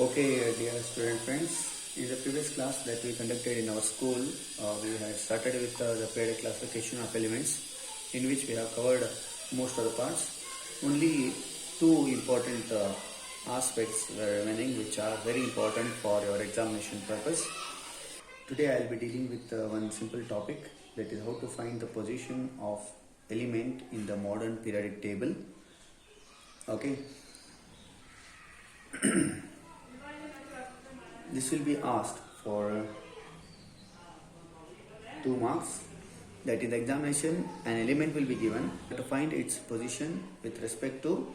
Okay, dear student friends, in the previous class that we conducted in our school, we had started with the periodic classification of elements, in which we have covered most of the parts. Only two important aspects were remaining, which are very important for your examination purpose. Today I will be dealing with one simple topic, that is how to find the position of element in the modern periodic table. Okay. This will be asked for 2 marks. That in the examination, an element will be given to find its position with respect to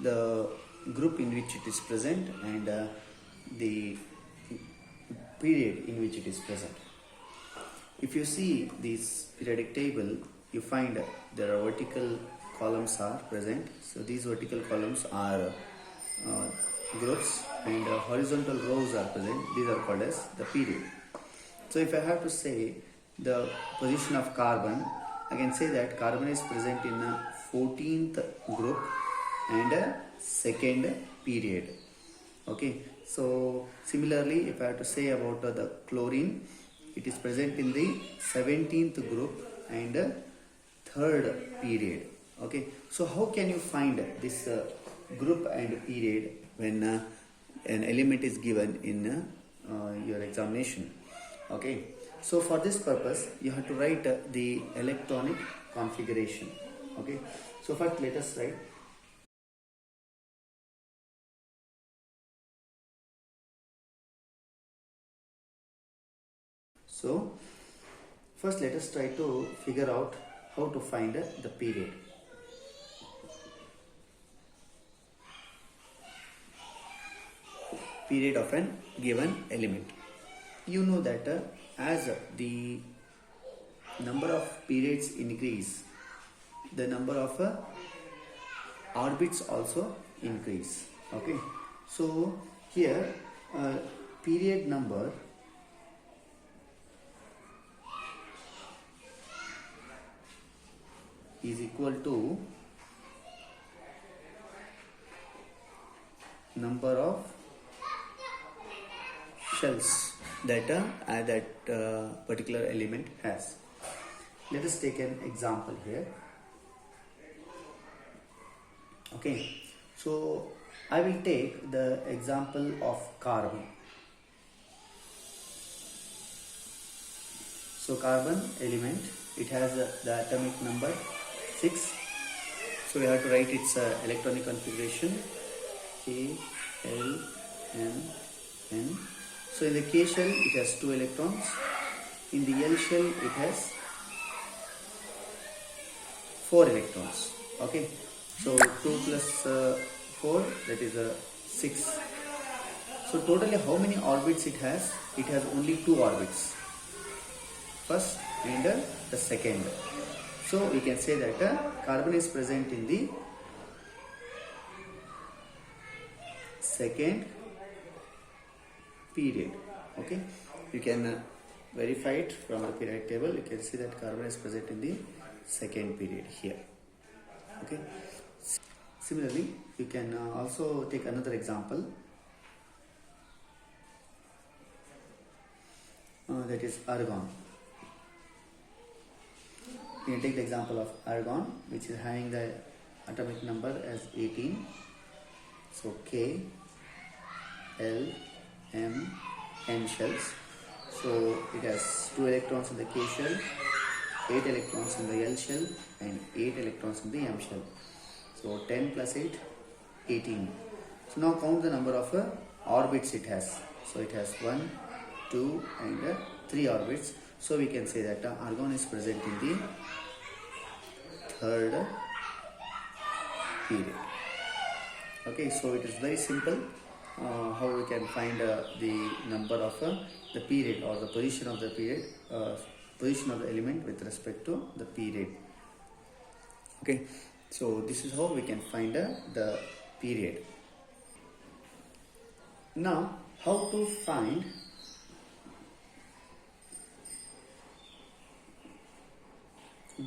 the group in which it is present and the period in which it is present. If you see this periodic table, you find there are vertical columns are present. So these vertical columns are groups, and horizontal rows are present. These are called as the period. So if I have to say the position of carbon, I can say that carbon is present in a 14th group and a second period. Okay. So similarly, if I have to say about the chlorine, it is present in the 17th group and third period. Okay. So how can you find this group and period when an element is given in your examination? Okay. So for this purpose, you have to write the electronic configuration. Okay. So first let us write. So first let us try to figure out how to find the period. Period of an given element. You know that as the number of periods increase, the number of orbits also increase. Okay. So here period number is equal to number of shells that particular element has. Let us take an example here. Okay, so I will take the example of carbon. So carbon element, it has the atomic number 6. So we have to write its electronic configuration K, L, M, N. So in the K shell it has 2 electrons. In the L shell it has 4 electrons. Okay. So 2 plus 4, that is 6. So totally how many orbits it has? It has only 2 orbits. First and the second. So we can say that carbon is present in the second period. Okay, you can verify it from the periodic table. You can see that carbon is present in the second period here. Okay. Similarly, you can also take another example, that is argon. You can take the example of argon, which is having the atomic number as 18. So K, L, M, N shells. So it has 2 electrons in the K shell, 8 electrons in the L shell, and 8 electrons in the M shell. So 10 plus 8, 18. So now count the number of orbits it has. So it has 1, 2 and 3 orbits. So we can say that argon is present in the third period. Okay, so it is very simple how we can find the number of the period or the position of the period, position of the element with respect to the period. Okay, so this is how we can find the period. Now, how to find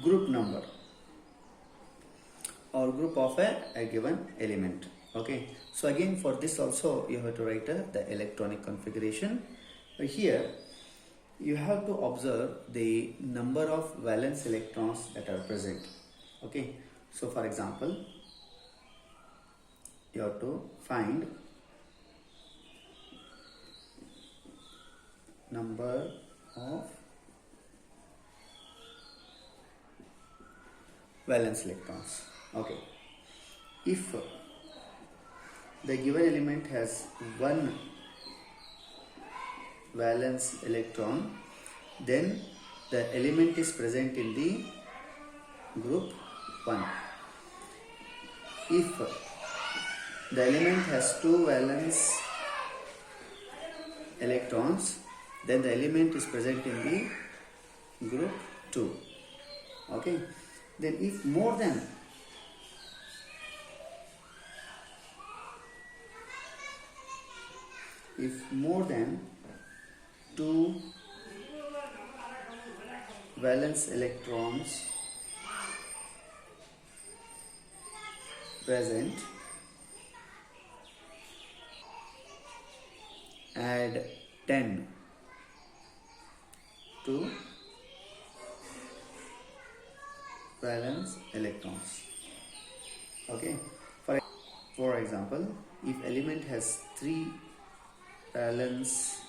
group number or group of a given element. Okay, so again for this also you have to write the electronic configuration. Here you have to observe the number of valence electrons that are present. Okay, so for example, you have to find number of valence electrons. Okay, if the given element has one valence electron, then the element is present in the group 1. If the element has two valence electrons, then the element is present in the group 2. Okay, then if more than two valence electrons present, add 10 to valence electrons. Okay, for example, if element has 3 valence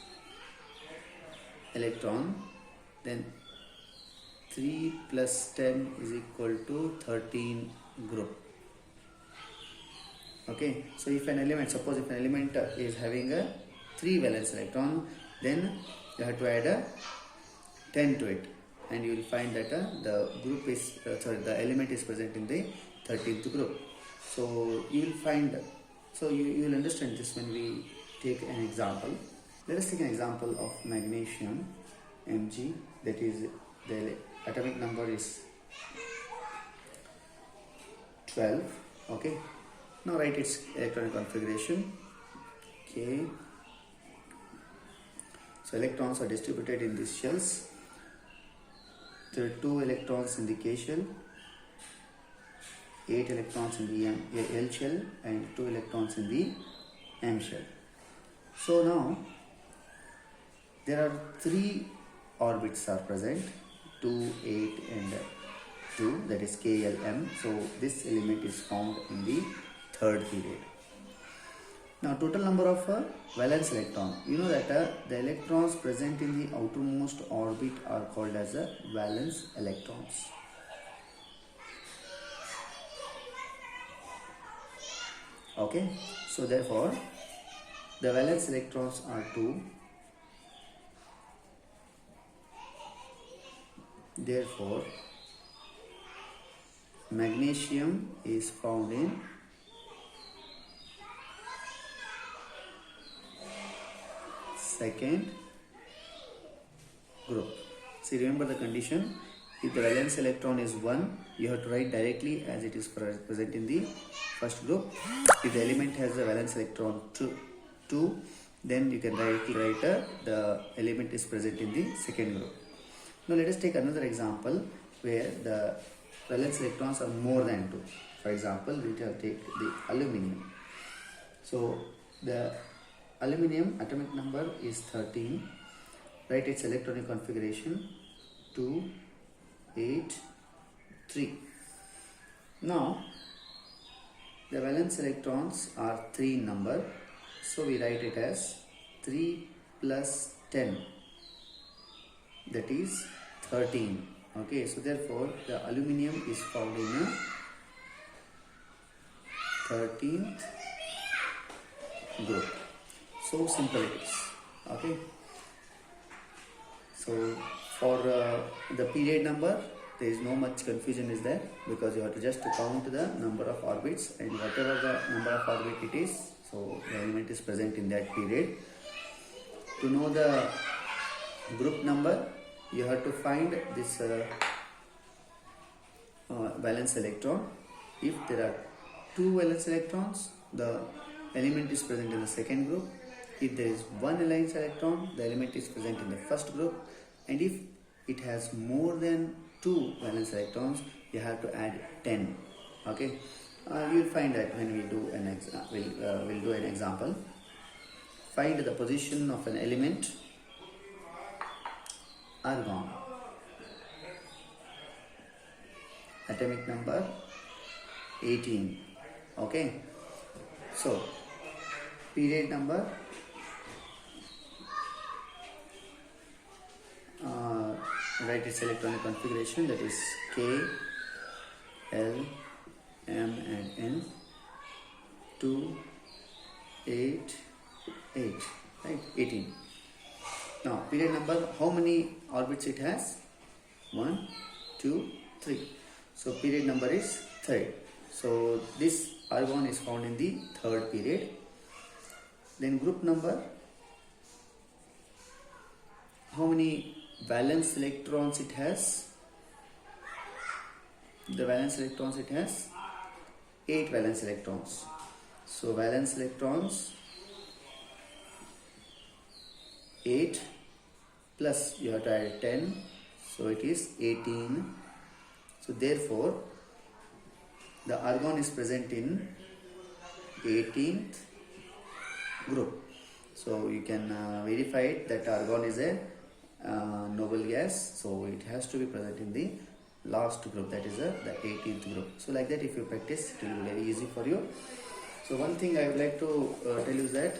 electron, then 3 plus 10 is equal to 13 group. Okay, so if an element, suppose if an element is having a 3 valence electron, then you have to add a 10 to it, and you will find that the group is the element is present in the 13th group. So you will find, so you will understand this when we take an example. Let us take an example of magnesium Mg, that is the atomic number is 12. Okay, now write its electronic configuration. Okay, so electrons are distributed in these shells. There are 2 electrons in the K shell, 8 electrons in the L shell, and 2 electrons in the M shell. So now there are 3 orbits are present, 2, 8 and 2, that is KLM. So this element is found in the third period. Now total number of valence electron, you know that the electrons present in the outermost orbit are called as valence electrons. Okay, so therefore the valence electrons are 2. Therefore magnesium is found in second group. See, remember the condition. If the valence electron is 1, you have to write directly as it is present in the first group. If the element has a valence electron 2, then you can directly write the element is present in the second group. Now let us take another example where the valence electrons are more than 2. For example, we will take the aluminium. So the aluminium atomic number is 13. Write its electronic configuration 2, 8, 3. Now the valence electrons are 3 in number, so we write it as 3 plus 10, that is 13. Okay, so therefore the aluminium is found in a 13th group. So simple it is. Okay, so for the period number, there is no much confusion is there, because you have to just count the number of orbits, and whatever the number of orbit it is, so the element is present in that period. To know the group number, you have to find this valence electron. If there are 2 valence electrons, the element is present in the second group. If there is 1 valence electron, the element is present in the first group. And if it has more than 2 valence electrons, you have to add 10. Okay, You will find that when we do we'll do an example. Find the position of an element argon. Atomic number 18. Okay. So period number, write its electronic configuration, that is K, L, M and N. 2, 8, 8, right? 18. Now period number, how many orbits it has? 1, 2, 3. So period number is 3. So this argon is found in the third period. Then group number, how many valence electrons it has? The valence electrons it has 8 valence electrons. So valence electrons 8 plus you have to add 10, so it is 18. So therefore the argon is present in 18th group. So you can verify it that argon is a noble gas, so it has to be present in the last group, that is the 18th group. So like that, if you practice, it will be very easy for you. So one thing I would like to tell you is that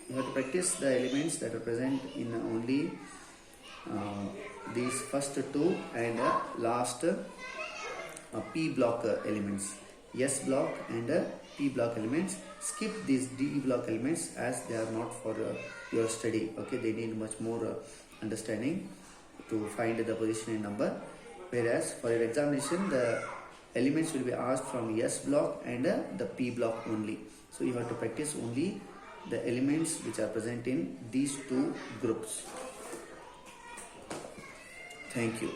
you have to practice the elements that are present in only these first two and last P block elements, S block and P block elements. Skip these D block elements as they are not for your study. Okay, they need much more understanding to find the position in number. Whereas for your examination, the elements will be asked from S block and the P block only. So you have to practice only the elements which are present in these two groups. Thank you.